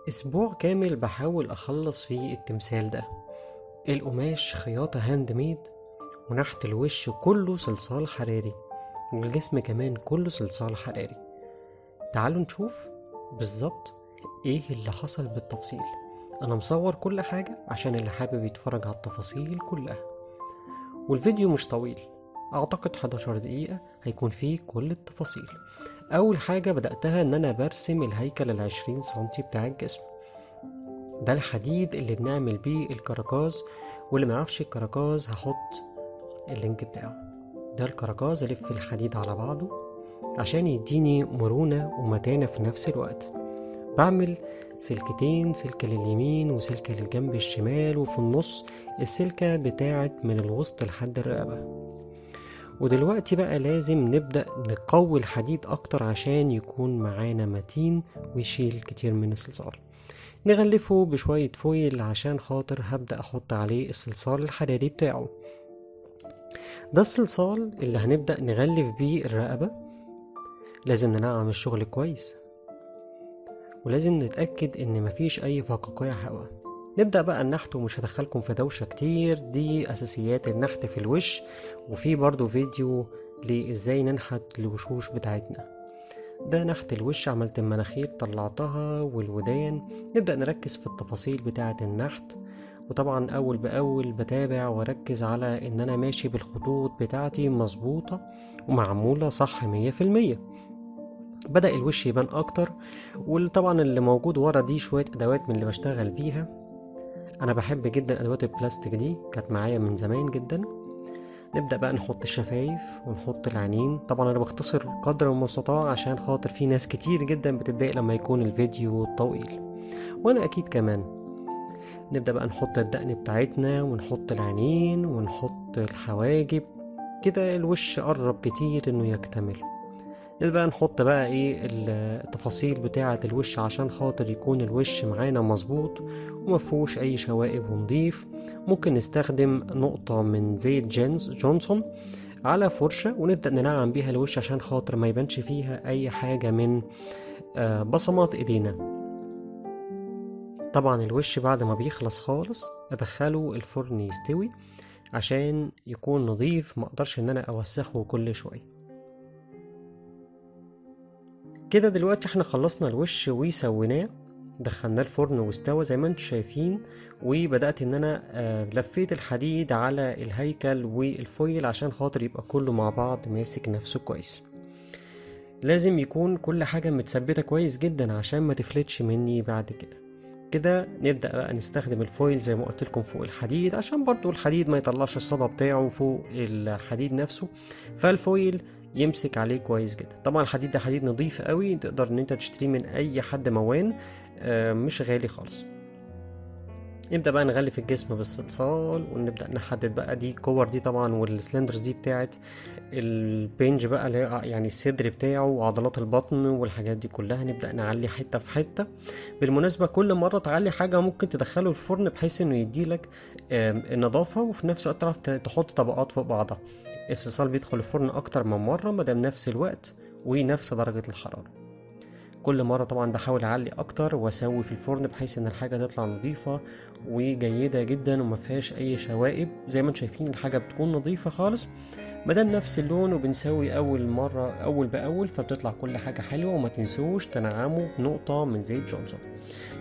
اسبوع كامل بحاول اخلص فيه التمثال ده. القماش خياطة هاند ميد، ونحت الوش كله صلصال حراري، والجسم كمان كله صلصال حراري. تعالوا نشوف بالظبط ايه اللي حصل بالتفصيل. انا مصور كل حاجة عشان اللي حابب يتفرج على التفاصيل كلها، والفيديو مش طويل، اعتقد 11 دقيقة هيكون فيه كل التفاصيل. اول حاجة بدأتها ان انا برسم الهيكل ال20 سنتي بتاع الجسم. ده الحديد اللي بنعمل بيه الكراكاز، واللي معرفش الكراكاز هحط اللينك بتاعه. ده الكراكاز الف الحديد على بعضه عشان يديني مرونة ومتانة في نفس الوقت. بعمل سلكتين، سلكة لليمين وسلكة للجنب الشمال، وفي النص السلكة بتاعت من الوسط لحد الرقبة. ودلوقتي بقى لازم نبدأ نقوي الحديد أكتر عشان يكون معانا متين ويشيل كتير من الصلصال. نغلفه بشوية فويل عشان خاطر هبدأ أحط عليه الصلصال الحراري بتاعه. ده الصلصال اللي هنبدأ نغلف بيه الرقبة. لازم ننعم الشغل كويس، ولازم نتأكد إن مفيش أي فقاقيع هوا. نبدأ بقى النحت، ومش هدخلكم في دوشة كتير، دي أساسيات النحت في الوش، وفي برضو فيديو لإزاي ننحت الوشوش بتاعتنا. ده نحت الوش، عملت المناخير طلعتها والودان. نبدأ نركز في التفاصيل بتاعة النحت، وطبعا أول بأول بتابع واركز على إن أنا ماشي بالخطوط بتاعتي مظبوطة ومعمولة صح 100%. بدأ الوش يبان أكتر، وطبعا اللي موجود ورا دي شوية أدوات من اللي بشتغل بيها. أنا بحب جدا أدوات البلاستيك دي، كانت معايا من زمان جدا. نبدأ بقى نحط الشفايف ونحط العينين. طبعا أنا بختصر قدر المستطاع عشان خاطر في ناس كتير جدا بتتضايق لما يكون الفيديو طويل، وأنا أكيد كمان. نبدأ بقى نحط الدقن بتاعتنا، ونحط العينين، ونحط الحواجب. كده الوش قرب كتير إنه يكتمل. نبدأ بقى نحط بقى ايه التفاصيل بتاعة الوش عشان خاطر يكون الوش معانا مظبوط ومفهوش اي شوائب ونضيف. ممكن نستخدم نقطة من زيت جونسون على فرشة، ونبدأ ننعم بيها الوش عشان خاطر ما يبانش فيها اي حاجة من بصمات ايدينا. طبعا الوش بعد ما بيخلص خالص ادخله الفرن يستوي عشان يكون نظيف، مقدرش ان انا اوسخه كل شوية. كده دلوقتي احنا خلصنا الوش وسويناه، دخلناه الفرن واستوى زي ما انتم شايفين. وبدأت ان انا لفيت الحديد على الهيكل والفويل عشان خاطر يبقى كله مع بعض ماسك نفسه كويس. لازم يكون كل حاجة متثبتة كويس جدا عشان ما تفلتش مني بعد كده. كده نبدأ بقى نستخدم الفويل زي ما قلت لكم فوق الحديد، عشان برضو الحديد ما يطلعش الصدى بتاعه فوق الحديد نفسه، فالفويل يمسك عليه كويس جدا. طبعا الحديد ده حديد نظيف قوي، تقدر ان انت تشتريه من اي حد موان، مش غالي خالص. نبدأ بقى نغلف الجسم بالصلصال، ونبدأ نحدد بقى دي الكور دي طبعا، والسلندرز دي بتاعت البنج بقى، اللي هي يعني الصدر بتاعه وعضلات البطن والحاجات دي كلها. نبدأ نعلي حتة في حتة. بالمناسبة كل مرة تعلي حاجة ممكن تدخله الفرن بحيث انه يديلك النظافة، وفي نفس الوقت تعرف تحط طبقات فوق بعضها. الصلصال بيدخل الفرن اكتر من مرة مادام نفس الوقت ونفس درجة الحرارة. كل مرة طبعا بحاول اعلي اكتر واسوي في الفرن بحيث ان الحاجة تطلع نظيفة وجيدة جدا ومفيهاش اي شوائب. زي ما انتم شايفين الحاجة بتكون نظيفة خالص مادام نفس اللون، وبنسوي اول مرة اول باول، فبتطلع كل حاجة حلوة. وما تنسوش تنعموا بنقطة من زيت جونسون.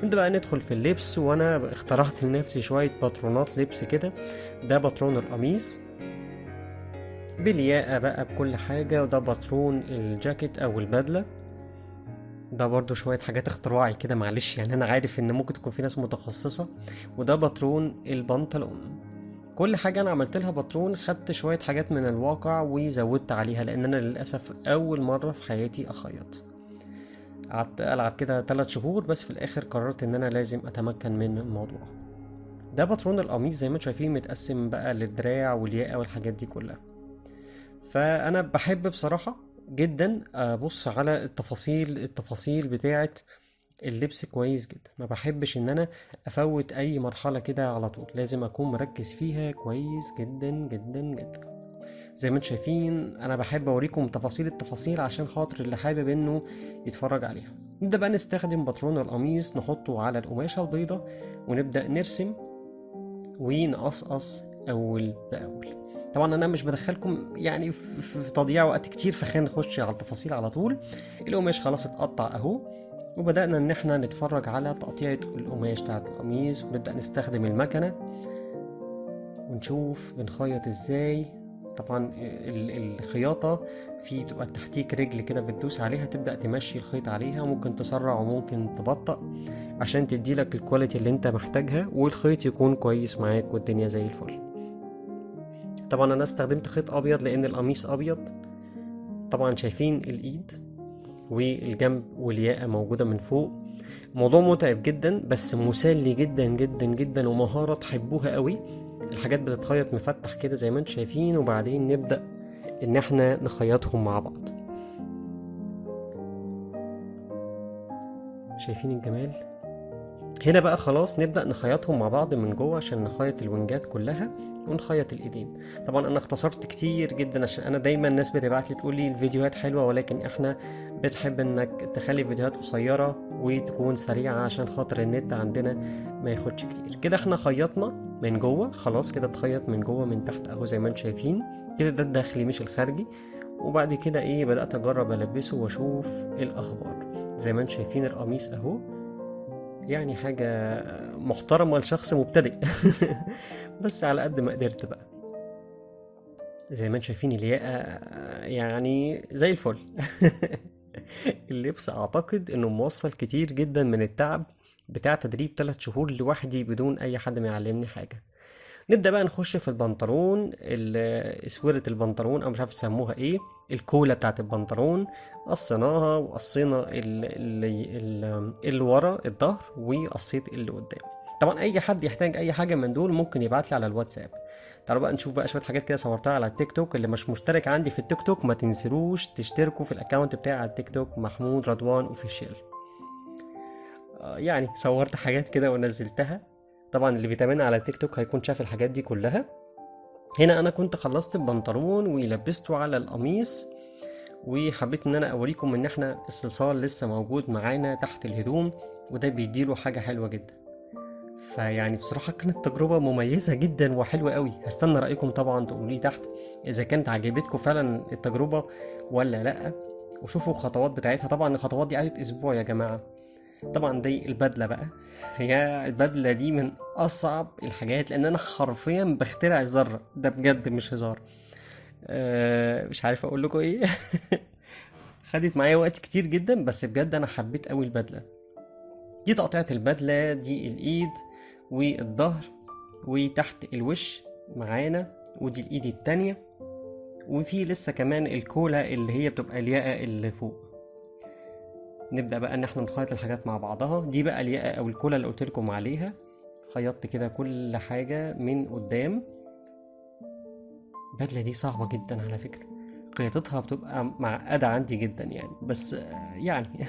نبدأ بقى ندخل في اللبس، وانا اخترعت لنفسي شوية باترونات لبس كده. ده باترون القميص بالياقة بقى بكل حاجة، وده باترون الجاكيت او البدلة. ده برضو شوية حاجات اختراعي كده، معلش يعني انا عارف ان ممكن تكون في ناس متخصصة. وده باترون البنطلون. كل حاجة انا عملت لها باترون، خدت شوية حاجات من الواقع وزودت عليها، لان انا للأسف اول مرة في حياتي اخيط. قعدت العب كده 3 شهور، بس في الاخر قررت ان انا لازم اتمكن من الموضوع. ده باترون القميص زي ما انتم شايفين، متقسم بقى للدراع والياقة والحاجات دي كلها. فانا بحب بصراحة جدا ابص على التفاصيل بتاعه اللبس كويس جدا. ما بحبش ان انا افوت اي مرحلة كده على طول، لازم اكون مركز فيها كويس جدا جدا جدا. زي ما انتم شايفين انا بحب اوريكم تفاصيل التفاصيل عشان خاطر اللي حابب انه يتفرج عليها. نبدأ بقى نستخدم باترون القميص نحطه على القماشة البيضة ونبدأ نرسم ونقصقص اول باول. طبعا انا مش بدخلكم يعني في تضييع وقت كتير، فخلينا نخش على التفاصيل على طول. القماش خلاص اتقطع اهو، وبدأنا ان احنا نتفرج على تقطيعة القماش بتاعت القميص، ونبدأ نستخدم المكنة ونشوف بنخيط ازاي. طبعا الخياطة في تبقى تحتيك رجل كده بتدوس عليها تبدأ تمشي الخيط عليها، وممكن تسرع وممكن تبطأ عشان تديلك الكواليتي اللي انت محتاجها والخيط يكون كويس معاك والدنيا زي الفل. طبعا انا استخدمت خيط ابيض لان القميص ابيض. طبعا شايفين الايد والجنب والياقة موجودة من فوق. موضوع متعب جدا بس مسلي جدا جدا جدا، ومهارة تحبوها قوي. الحاجات بتتخيط مفتح كده زي ما انتم شايفين، وبعدين نبدأ ان احنا نخيطهم مع بعض. شايفين الجمال؟ هنا بقى خلاص نبدأ نخيطهم مع بعض من جوه عشان نخيط الونجات كلها ونخيط الايدين. طبعا انا اختصرت كتير جدا عشان انا دايما الناس بتبعت لي تقول لي الفيديوهات حلوه، ولكن احنا بتحب انك تخلي الفيديوهات قصيره وتكون سريعه عشان خاطر النت عندنا ما ياخدش كتير. كده احنا خيطنا من جوه خلاص، كده اتخيط من جوه من تحت اهو زي ما انتم شايفين كده، ده الداخلي مش الخارجي. وبعد كده ايه بدأت اجرب البسه واشوف الاخبار. زي ما انتم شايفين القميص اهو، يعني حاجة محترمة لشخص مبتدئ بس على قد ما قدرت بقى. زي ما انتم شايفين الياقة يعني زي الفل اللبس اعتقد انه موصل كتير جدا من التعب بتاع تدريب 3 شهور لوحدي بدون اي حد ما يعلمني حاجة. نبدأ بقى نخش في البنطلون، اسورة البنطلون او مش عارف تسموها ايه، الكولة بتاعت البنطلون. قصيناها وقصينا اللي ورا الظهر وقصيت اللي قدام. طبعا اي حد يحتاج اي حاجة من دول ممكن يبعت لي على الواتساب. تعالوا بقى نشوف بقى شوية حاجات كده صورتها على التيك توك. اللي مش مشترك عندي في التيك توك ما تنسروش تشتركوا في الاكونت بتاعي على التيك توك، محمود رضوان اوفيشال. يعني صورت حاجات كده ونزلتها. طبعا اللي بيتابعنا على تيك توك هيكون شاف الحاجات دي كلها. هنا انا كنت خلصت البنطلون ولبسته على القميص، وحبيت ان انا اوريكم ان احنا الصلصال لسه موجود معانا تحت الهدوم، وده بيديله حاجة حلوة جدا. فيعني بصراحة كانت تجربة مميزة جدا وحلوة قوي. هستنى رأيكم طبعا تقولوا لي تحت اذا كانت عجبتكم فعلا التجربة ولا لا، وشوفوا الخطوات بتاعتها. طبعا الخطوات دي قعدت اسبوع يا جماعة. طبعا دي البدلة بقى، هي البدلة دي من أصعب الحاجات لأن أنا حرفيا بخترع الذرة، ده بجد مش هزار. مش عارف أقول لكم إيه خدت معايا وقت كتير جدا، بس بجد أنا حبيت أوي البدلة دي. تقطيعة البدلة دي الإيد والظهر وتحت الوش معانا، ودي الإيد التانية، وفي لسه كمان الكولة اللي هي بتبقى الياقة اللي فوق. نبدأ بقى ان احنا نخيط الحاجات مع بعضها. دي بقى الياقة او الكولة اللي قلت لكم عليها. خيطت كده كل حاجة من قدام. البدلة دي صعبة جدا على فكرة، قيادتها بتبقى معقدة عندي جدا يعني، بس يعني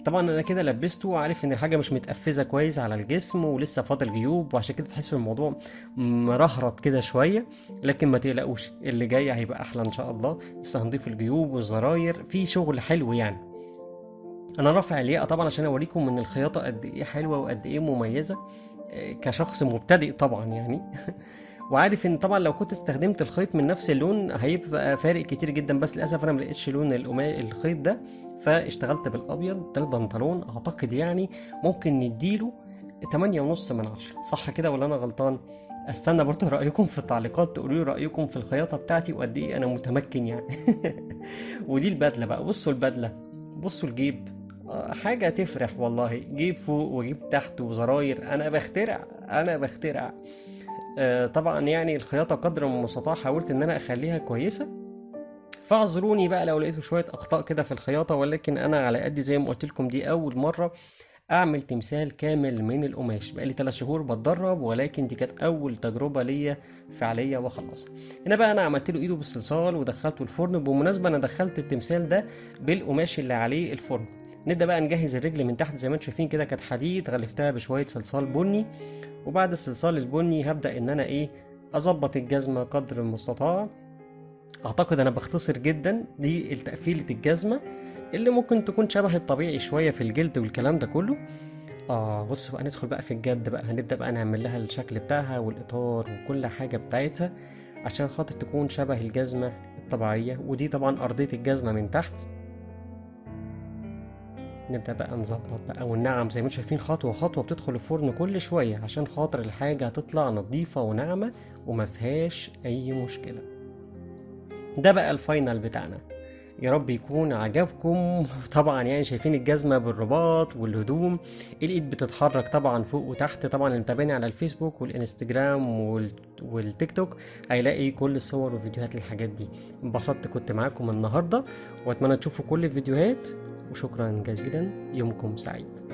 طبعا انا كده لبسته وعارف ان الحاجة مش متقفزة كويس على الجسم ولسه فاضل جيوب، وعشان كده تحسوا الموضوع مرهرط كده شوية. لكن ما تقلقوش اللي جاي هيبقى احلى ان شاء الله. لسه هنضيف الجيوب والزراير، في شغل حلو يعني. انا رافع الياقة طبعا عشان اوريكم ان الخياطة قد ايه حلوة وقد ايه مميزة كشخص مبتدئ طبعا يعني وعارف ان طبعا لو كنت استخدمت الخيط من نفس اللون هيبقى فارق كتير جدا، بس للاسف انا ملقتش لون الخيط ده فاشتغلت بالابيض. ده البنطلون اعتقد يعني ممكن نديله 8.5/10، صح كده ولا انا غلطان؟ استنى برضه رايكم في التعليقات، تقولوا لي رايكم في الخياطه بتاعتي وقد ايه انا متمكن يعني ودي البدله بقى، بصوا البدله، بصوا الجيب، حاجة تفرح والله. جيب فوق وجيب تحت وزراير، انا بخترع. طبعا يعني الخياطة قدر المستطاع حاولت ان انا اخليها كويسة، فاعذروني بقى لو لقيتوا شوية اخطاء كده في الخياطة، ولكن انا على قد زي ما قلت لكم دي اول مرة اعمل تمثال كامل من القماش. بقالي 3 شهور بتدرب، ولكن دي كانت اول تجربة ليا فعليا واخلصها. هنا بقى انا عملت له ايده بالصلصال ودخلته الفرن. بمناسبة انا دخلت التمثال ده بالقماش اللي عليه الفرن. نبدأ بقى نجهز الرجل من تحت. زي ما انتم شايفين كده كانت حديد، غلفتها بشوية صلصال بني، وبعد الصلصال البني هبدأ ان انا اظبط الجزمة قدر المستطاع اعتقد انا بختصر جدا دي التقفيلة الجزمة اللي ممكن تكون شبه الطبيعي شوية في الجلد والكلام ده كله. بص بقى ندخل بقى في الجد بقى، هنبدأ بقى نعمل لها الشكل بتاعها والإطار وكل حاجة بتاعتها عشان خاطر تكون شبه الجزمة الطبيعية. ودي طبعا أرضية الجزمة من تحت. نبدأ بقى نظبط بقى والنعم زي ما انتم شايفين، خطوة خطوة بتدخل الفرن كل شوية عشان خاطر الحاجة تطلع نظيفة وناعمة وما فيهاش أي مشكلة. ده بقى الفاينل بتاعنا، يا رب يكون عجبكم. طبعا يعني شايفين الجزمة بالرباط والهدوم، الايد بتتحرك طبعا فوق وتحت. طبعا اللي متابعني على الفيسبوك والانستجرام والتيك توك هيلاقي كل الصور وفيديوهات الحاجات دي. انبسطت كنت معاكم النهاردة، واتمنى تشوفوا كل الفيديوهات، وشكرا جزيلا، يومكم سعيد.